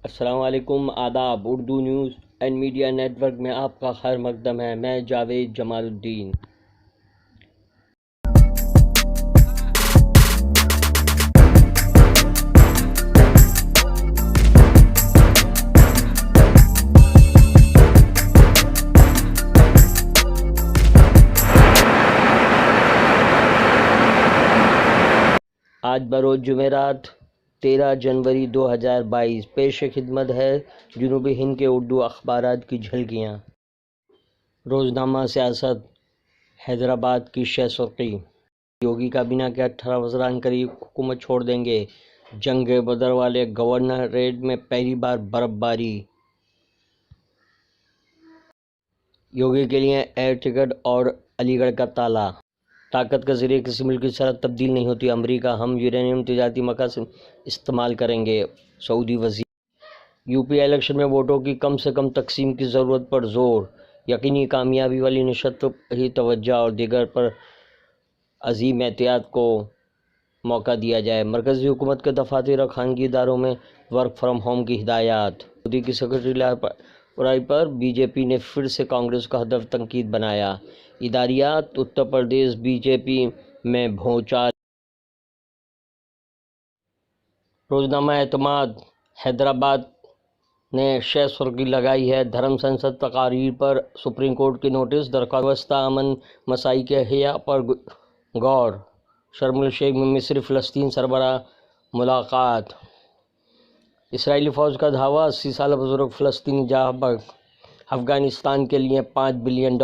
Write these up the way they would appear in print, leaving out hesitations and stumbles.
السلام علیکم، آداب۔ Urdu news and media network میں آپ کا خیر مقدم ہے۔ میں جاوید جمال الدین۔ آج بروز جمعرات 13 جنوری 2022 پیش خدمت ہے جنوبی ہند کے اردو اخبارات کی جھلکیاں۔ روزنامہ سیاست، حیدرآباد کی شہ سرخی۔ یوگی کابینہ کے 18 وزران قریب حکومت چھوڑ دیں گے۔ جنگ بدر والے گورنریٹ میں پہلی بار برف باری۔ یوگی کے لیے ایئر ٹکٹ اور علی گڑھ کا تالا۔ طاقت کا ذریعہ کسی ملک کی سرحد تبدیل نہیں ہوتی۔ امریکہ ہم یورینیم تجارتی مقاصد استعمال کریں گے، سعودی وزیر۔ یو پی الیکشن میں ووٹوں کی کم سے کم تقسیم کی ضرورت پر زور۔ یقینی کامیابی والی نشست پر ہی توجہ اور دیگر پر عظیم احتیاط کو موقع دیا جائے۔ مرکزی حکومت کے دفاتر اور خانگی اداروں میں ورک فرام ہوم کی ہدایات۔ مودی کی سیکرٹری لاپرواہی پر بی جے پی نے پھر سے کانگریس کو ہدف تنقید بنایا۔ اداریات، اتر پردیش بی جے پی میں بھونچال۔ روزنامہ اعتماد، حیدرآباد نے شہ سرخی لگائی ہے: دھرم سنسد تقاریر پر سپریم کورٹ کی نوٹس، درخواست وسطی امن مساعی کے احیاء پر غور۔ شرم الشیخ میں مصری فلسطین سربراہ ملاقات۔ اسرائیلی فوج کا دعویٰ، 80 سالہ بزرگ فلسطینی جاں بحق۔ افغانستان کے لیے $5 بلین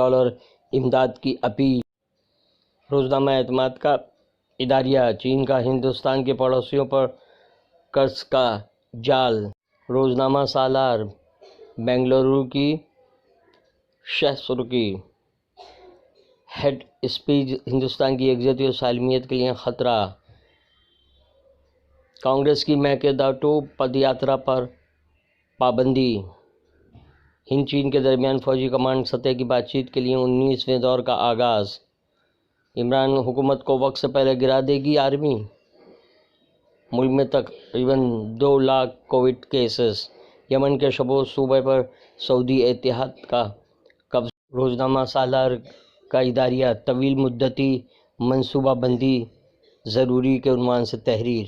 امداد کی اپیل۔ روزنامہ اعتماد کا اداریہ، چین کا ہندوستان کے پڑوسیوں پر قرض کا جال۔ روزنامہ سالار، بنگلورو کی شہ سرخی۔ ہیٹ اسپیچ ہندوستان کی یکجہتی اور سالمیت کے لیے خطرہ۔ کانگریس کی میکیداٹو پدیاترا پر پابندی۔ ہند چین کے درمیان فوجی کمانڈ سطح کی بات چیت کے لیے 19ویں دور کا آغاز۔ عمران حکومت کو وقت سے پہلے گرا دے گی آرمی۔ ملک میں تقریباً 2 لاکھ کووڈ کیسز۔ یمن کے شبوز صوبے پر سعودی اتحاد کا قبضہ۔ روزنامہ سالار کا اداریہ، طویل مدتی منصوبہ بندی ضروری کے عنوان سے تحریر۔